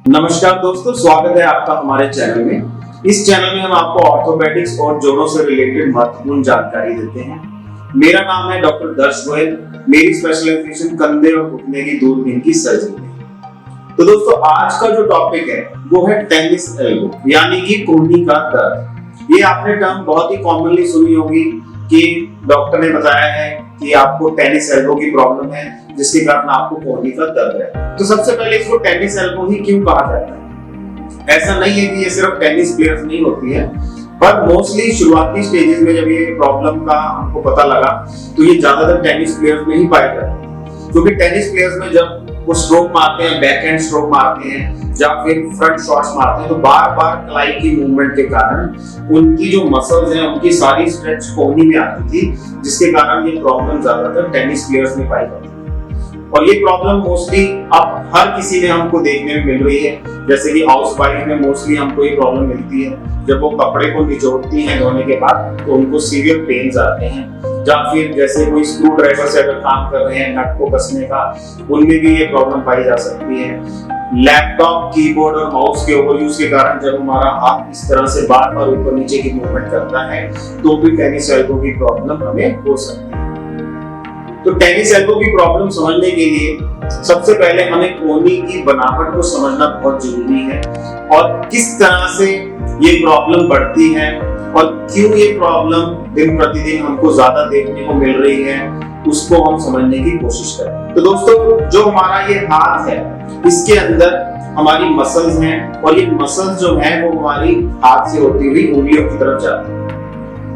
नमस्कार दोस्तों, स्वागत है आपका हमारे चैनल में। इस चैनल में हम आपको ऑर्थोपेडिक्स और जोड़ों से रिलेटेड महत्वपूर्ण जानकारी देते हैं। मेरा नाम है डॉक्टर दर्श गोयल। मेरी स्पेशलाइजेशन कंधे और घुटने की दूरबीन की सर्जरी है। तो दोस्तों, आज का जो टॉपिक है वो है टेनिस एल्बो यानी कि कोहनी का दर्द। ये आपने टर्म बहुत ही कॉमनली सुनी होगी कि डॉक्टर ने बताया है कि आपको टेनिस एल्बो की प्रॉब्लम है जिसके कारण आपको कोहनी का दर्द है। तो सबसे पहले इसको टेनिस एल्बो ही क्यों कहा जाता है? ऐसा नहीं है कि ये सिर्फ टेनिस प्लेयर्स नहीं होती है, पर मोस्टली शुरुआती स्टेजेस में जब ये प्रॉब्लम का हमको पता लगा तो ये ज्यादातर टेनिस प्लेयर्स में ही पाया जाता है। क्योंकि टेनिस प्लेयर्स में जब वो स्ट्रोक मारते हैं, बैक हैंड स्ट्रोक मारते हैं या फिर फ्रंट शॉट्स मारते हैं, तो बार बार कलाई की मूवमेंट के कारण उनकी जो मसल्स हैं उनकी सारी स्ट्रेच कोहनी में आती थी, जिसके कारण ये प्रॉब्लम ज्यादातर टेनिस प्लेयर्स में पाई जाती है। और ये प्रॉब्लम मोस्टली अब हर किसी में हमको देखने में मिल रही है। जैसे कि हाउस वाइफ में मोस्टली हमको ये प्रॉब्लम मिलती है, जब वो कपड़े को निचोड़ती हैं धोने के बाद तो उनको सीवियर पेन्स आते हैं। या फिर जैसे कोई स्क्रू ड्राइवर से अगर काम कर रहे हैं नट को कसने का, उनमें भी ये प्रॉब्लम पाई जा सकती है। लैपटॉप, कीबोर्ड और माउस के ओवरयूज के कारण जब हमारा हाथ इस तरह से बार बार ऊपर नीचे की मूवमेंट करता है तो भी टेनिस एल्बो की प्रॉब्लम हमें हो सकती है। तो टेनिस एल्बो की प्रॉब्लम समझने के लिए सबसे पहले हमें कोहनी की बनावट को समझना बहुत जरूरी है और किस तरह से ये प्रॉब्लम बढ़ती है और क्यों ये प्रॉब्लम दिन प्रतिदिन हमको ज्यादा देखने को मिल रही है, उसको हम समझने की कोशिश करें। तो दोस्तों, जो हमारा ये हाथ है इसके अंदर हमारी मसल्स हैं और ये मसल्स जो है वो हमारी हाथ से होती हुई उंगलियों की तरफ जाती है।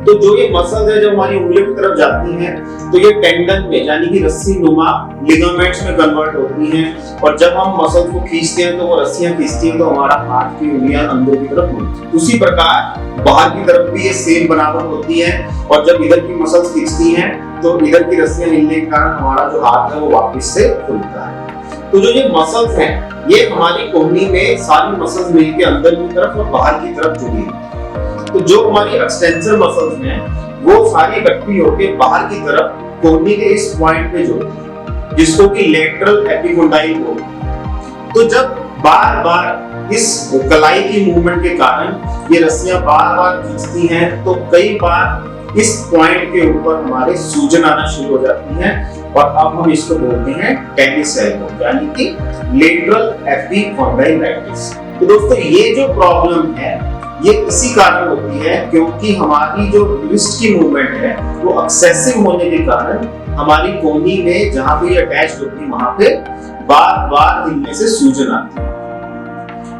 तो जो ये मसल्स है जब हमारी उंगलियों की तरफ जाती हैं तो ये टेंडन में यानी कि रस्सी नुमा लिगामेंट्स में कन्वर्ट होती हैं और जब हम मसल्स को खींचते हैं तो वो रस्सियां खींचती हैं तो हमारा हाथ की उंगलियां अंदर की तरफ मुड़ती हैं। उसी प्रकार बाहर की तरफ भी ये सेम बनावट होती है और जब इधर की मसल्स खींचती हैं तो इधर की रस्सियां हिलने के कारण हमारा जो हाथ है वो वापस से खुलता है। तो जो ये मसल्स हैं ये हमारी कोहनी में सारी मसल्स मिलकर अंदर की तरफ और बाहर की तरफ जुड़ी हैं। तो जो हमारी एक्सटेंसर मसल्स हैं वो सारी इकट्ठी होकर बाहर की तरफ कोहनी के इस पॉइंट पे जुड़ती है जिसको कि लेटरल एपिकोंडाइल बोलते हैं। तो जब बार बार इस कलाई की मूवमेंट के कारण ये रस्सियां बार बार खींचती हैं तो कई बार इस पॉइंट के ऊपर हमारे सूजन आना शुरू हो जाती है और अब हम इसको बोलते हैं टेनिस एल्बो यानी कि लेटरल एपिकोंडाइलाइटिस। तो दोस्तों, ये जो प्रॉब्लम है ये इसी कारण होती है क्योंकि हमारी जो रिस्ट की मूवमेंट है वो एक्सेसिव होने के कारण हमारी कोहनी में जहां पे ये अटैच होती है वहां पे बार बार हिलने से सूजन आती है।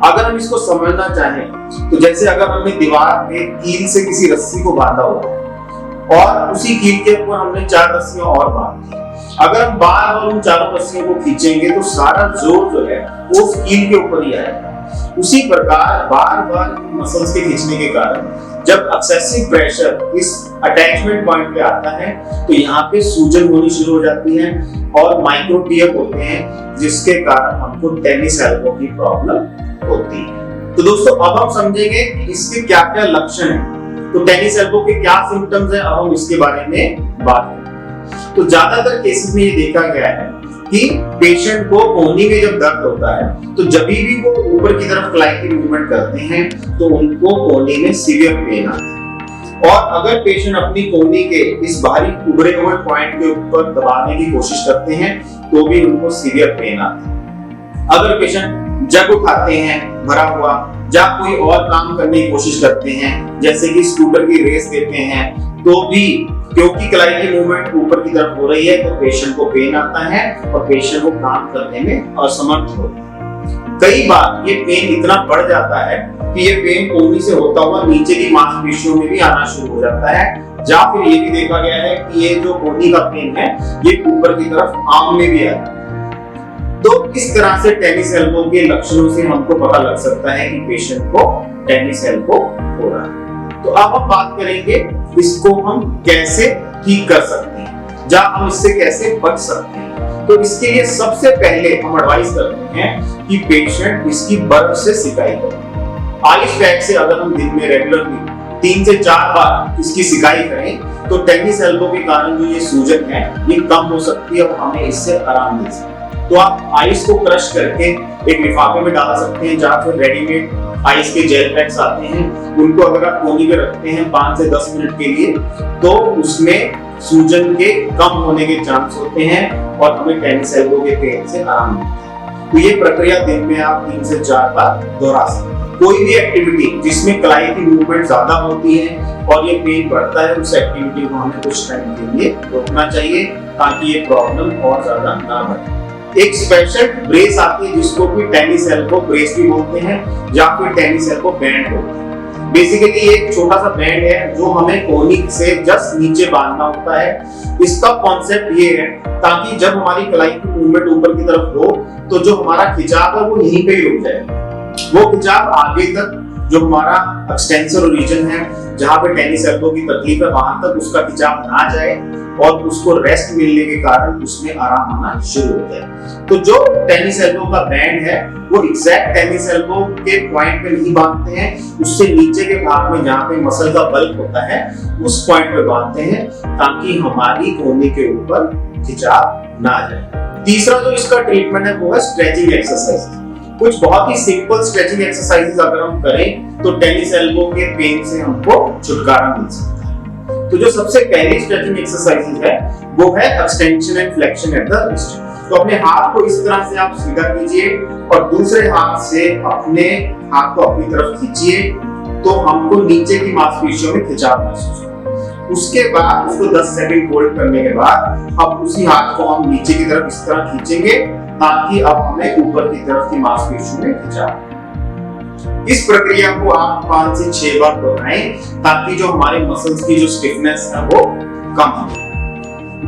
अगर हम इसको समझना चाहें तो जैसे अगर हमने दीवार पे कील से किसी रस्सी को बांधा हुआ और उसी कील के ऊपर हमने 4 रस्सियां और बांध दी, अगर हम बार बार उन 4 रस्सियों को खींचेंगे तो सारा जोर जो है वो उस कील के ऊपर ही आएगा। उसी प्रकार बार बार मसल्स के खींचने के कारण जब एक्सेसिव प्रेशर इस अटैचमेंट पॉइंट पे आता है तो यहाँ पे सूजन होनी शुरू हो जाती है और माइक्रो टियर होते हैं जिसके कारण हमको टेनिस एल्बो की प्रॉब्लम होती है। तो दोस्तों, अब हम समझेंगे कि इसके क्या क्या लक्षण हैं। तो टेनिस एल्बो के क्या सिम्टम्स हैं, अब हम इसके बारे में बात करें। तो ज्यादातर केसेस में ये देखा गया है कि पेशेंट को कोहनी में जब दर्द होता है तो जब भी वो ऊपर की तरफ कलाई की मूवमेंट करते हैं तो उनको कोहनी में सीवियर पेन आता है और अगर पेशेंट अपनी कोहनी के इस बाहरी उभरे हुए पॉइंट के ऊपर दबाने की कोशिश करते हैं तो भी उनको सीवियर पेन आता है। अगर पेशेंट जग उठाते हैं भरा हुआ या कोई और काम करने की कोशिश करते हैं जैसे कि स्कूटर की रेस देते हैं तो भी क्योंकि कलाई की मूवमेंट ऊपर की तरफ हो रही है तो पेशेंट को पेन आता है और पेशेंट को काम करने में असमर्थ होता है। कई बार ये पेन इतना बढ़ जाता है कि ये पेन कोहनी से होता हुआ नीचे की मांसपेशियों में भी आना शुरू हो जाता है या फिर ये भी देखा गया है कि ये जो कोहनी का पेन है ये ऊपर की तरफ आर्म में भी आता है। तो इस तरह से टेनिस एल्बो के लक्षणों से हमको पता लग सकता है कि पेशेंट को टेनिस एल्बो हो रहा है। तो अब हम बात करेंगे इसको हम कैसे ठीक कर सकते हैं या हम इससे कैसे बच सकते हैं। तो इसके लिए सबसे पहले हम एडवाइस करते हैं कि पेशेंट इसकी बर्फ से सिकाई करें। आइस पैक से अगर हम दिन में रेगुलरली 3 से 4 बार इसकी सिकाई करें तो टेनिस एल्बो के कारण जो ये सूजन है ये कम हो सकती है और हमें इससे आराम मिल सकता है। तो आप आइस को क्रश करके एक लिफाफे में डाल सकते हैं, जहाँ फिर रेडीमेड आइस के जेल पैक्स आते हैं, उनको अगर आप कोनी में रखते हैं 5 से 10 मिनट के लिए, तो उसमें सूजन के कम होने के चांस होते हैं और हमें टेनिस एल्बो के पेन से आराम मिलता है। तो ये प्रक्रिया दिन में आप 3 से 4 बार दोहरा सकते हैं। कोई भी एक्टिविटी जिसमें कलाई की मूवमेंट ज्यादा होती है और ये पेन बढ़ता है, उस एक्टिविटी को हमें कुछ टाइम के लिए रोकना चाहिए ताकि ये प्रॉब्लम और ज्यादा ना बढ़े। एक स्पेशल ब्रेस आती है जिसको कि टेनिस एल्बो ब्रेस भी बोलते हैं या फिर टेनिस एल्बो बैंड बोलते हैं। बेसिकली ये एक छोटा सा बैंड है जो हमें कोहनी से जस्ट नीचे बांधना होता है। इसका कॉन्सेप्ट ये है ताकि जब हमारी कलाई की मूवमेंट ऊपर की तरफ हो तो जो हमारा खिंचाव है वो यहीं पे ही रुक जाए। वो खिंचाव आगे तक जो हमारा एक्सटेंसर रीजन है, जहां पे टेनिस एल्बो की तकलीफ है, वहां तक उसका खिंचाव ना जाए और उसको रेस्ट मिलने के कारण उसमें आराम आना शुरू हो जाए। तो जो टेनिस एल्बो का बैंड है वो एग्जैक्ट टेनिस एल्बो के पॉइंट पे नहीं बांधते हैं, उससे नीचे के भाग में जहां पे मसल का बल्क होता है उस पॉइंट पे बांधते हैं ताकि हमारी कोहनी के ऊपर खिंचाव ना जाए। तीसरा जो इसका ट्रीटमेंट है वो है स्ट्रेचिंग एक्सरसाइज। कुछ बहुत ही सिंपल स्ट्रेचिंग एक्सरसाइजेस अगर हम करें तो टेनिस एल्बो के पेन से हमको छुटकारा मिल सकता है। तो जो सबसे पहली स्ट्रेचिंग एक्सरसाइज है वो है extension and flexion at the wrist. तो अपने हाथ को इस तरह से आप सीधा कीजिए और दूसरे हाथ से अपने हाथ को अपनी तरफ खींचिए, तो हमको नीचे की मांसपेशियों में खिंचाव महसूस होगा। उसके बाद उसको 10 सेकंड होल्ड करने के बाद अब उसी हाथ को हम नीचे की तरफ इस तरह खींचेंगे ताकि अब हमें ऊपर की तरफ की मांसपेशियों में खिंचाव। इस प्रक्रिया को आप 5 से 6 बार दोहराएं ताकि जो हमारे मसल्स की जो स्टिफनेस है वो कम हो।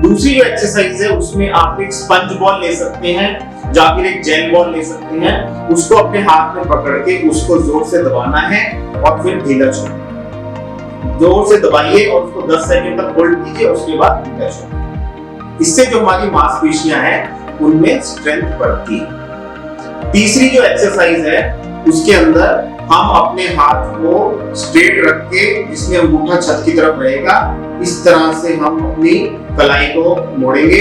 दूसरी जो एक्सरसाइज है उसमें आप एक स्पंज बॉल ले सकते हैं या फिर एक जेल बॉल ले सकते हैं, उसको अपने हाथ में पकड़ के उसको जोर से दबाना है और फिर ढीला छोड़ना। जोर से दबाइए और उसको 10 सेकंड तक होल्ड कीजिए, उसके बाद ढीला छोड़िए। इससे जो हमारी मांसपेशियां हैं उनमें स्ट्रेंथ बढ़ती है। तीसरी जो एक्सरसाइज है उसके अंदर हम अपने हाथ को स्ट्रेट रख के, जिसमें अंगूठा छत की तरफ रहेगा, इस तरह से हम अपनी कलाई को मोड़ेंगे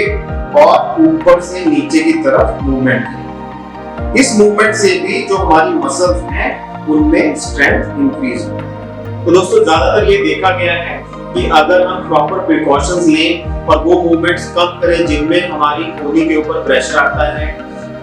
और ऊपर से नीचे की तरफ मूवमेंट करेंगे। इस मूवमेंट से भी जो हमारी मसल्स हैं उनमें स्ट्रेंथ इंक्रीज होती है। तो दोस्तों ज्यादातर ये देखा गया है कि अगर हम प्रॉपर प्रिकॉशंस लें और वो मूवमेंट्स कम करें जिनमें हमारी कोहनी के ऊपर प्रेशर आता है,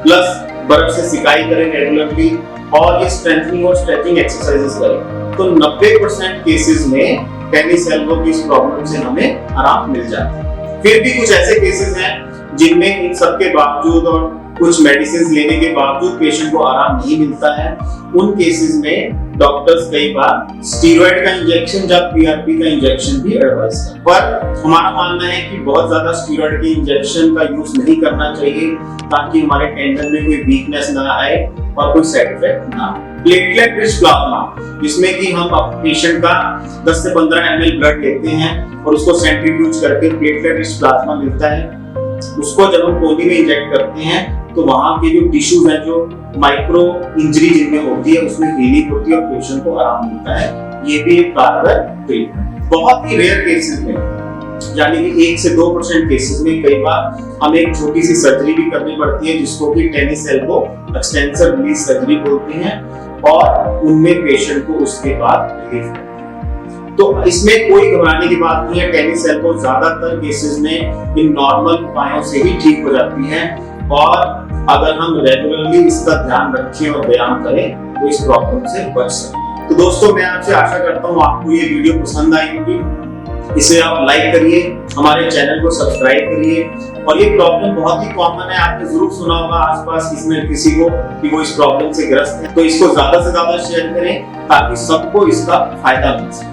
प्लस बर्फ से सिकाई करें रेगुलरली और ये स्ट्रेंथनिंग और स्ट्रेचिंग एक्सरसाइजेस करें, तो 90% केसेस में टेनिस एल्बो की इस प्रॉब्लम से हमें आराम मिल जाता है। फिर भी कुछ ऐसे केसेस हैं जिनमें इन सब के बावजूद और कुछ मेडिसिन लेने के बावजूद पेशेंट को आराम नहीं मिलता है। उन केसेस में डॉक्टर्स कई बार स्टीरॉयड का इंजेक्शन या पीआरपी का इंजेक्शन भी एडवाइस करते हैं। पर हमारा मानना है कि बहुत ज्यादा स्टीरॉयड के इंजेक्शन का यूज नहीं करना चाहिए ताकि हमारे टेंडन में कोई वीकनेस ना आए और कोई साइड इफेक्ट ना हो। प्लेटलेट रिच प्लाज्मा, जिसमें कि हम पेशेंट का 10 से 15 ml ब्लड लेते हैं और उसको सेंट्रीफ्यूज करके प्लेटलेट रिच प्लाज्मा मिलता है। उसको जब हम कोहनी में इंजेक्ट करते हैं तो वहां के जो टिश्यूज हैं, जो माइक्रो इंजरी जिनमें होती है, उसमें हीलिंग होती है और पेशेंट को आराम मिलता है। ये भी एक कारगर ट्रीटमेंट। बहुत ही रेयर केसेस में, यानी कि 1 से 2% केसेस में कई बार हमें एक छोटी सी सर्जरी भी करनी पड़ती है जिसको कि tennis elbow extensor release surgery बोलते हैं, और उनमें पेशेंट को उसके बाद रिलीफ मिलता है। तो इसमें कोई घबराने की बात नहीं है। टेनिस एल्बो ज्यादातर केसेस में इन नॉर्मल उपायों से ही ठीक हो जाती है और अगर हम रेगुलरली इसका ध्यान रखें और व्यायाम करें तो इस प्रॉब्लम से बच सकते हैं। तो दोस्तों मैं आपसे आशा करता हूँ आपको ये वीडियो पसंद आई होगी। इसे आप लाइक करिए, हमारे चैनल को सब्सक्राइब करिए। और ये प्रॉब्लम बहुत ही कॉमन है, आपने जरूर सुना होगा आसपास किसी न किसी को कि वो इस प्रॉब्लम से ग्रस्त है। तो इसको ज्यादा से ज्यादा शेयर करें ताकि सबको इसका फायदा मिल सके।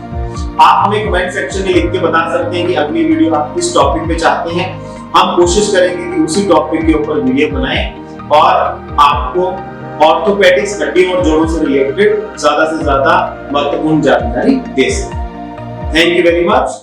आप हमें कमेंट सेक्शन में लिख के बता सकते हैं कि अगली वीडियो आप किस टॉपिक पे चाहते हैं। हम कोशिश करेंगे कि उसी टॉपिक के ऊपर वीडियो बनाएं और आपको ऑर्थोपेडिक्स, हड्डी और जोड़ों से रिलेटेड ज्यादा से ज्यादा महत्वपूर्ण जानकारी दे सकें। Thank you very much.